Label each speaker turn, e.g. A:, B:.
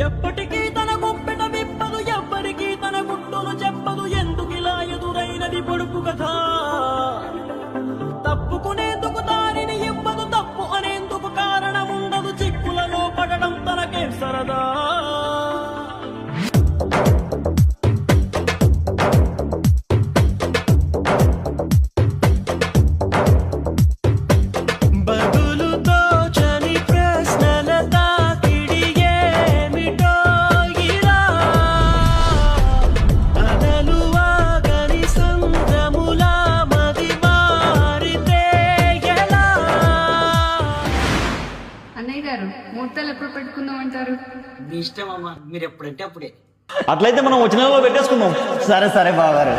A: ఎప్పటికీ తన గుప్పెట విప్పదు, ఎవ్వరికీ తన గుట్టును చెప్పదు. ఎందుకిలా ఎదురైనది పొడుపు కథ? తప్పుకునేందుకు దారిని ఇవ్వదు, తప్పు అనేందుకు కారణం ఉండదు. చిక్కులలో పడడం తనకేం సరదా?
B: అన్నయ్య గారు ముహూర్తాలు ఎప్పుడు పెట్టుకుందాం అంటారు?
A: మీ ఇష్టం అమ్మా, మీరు ఎప్పుడంటే అప్పుడే.
C: అట్లయితే మనం వచ్చిన పెట్టేసుకుందాం.
D: సరే సరే బావగారు.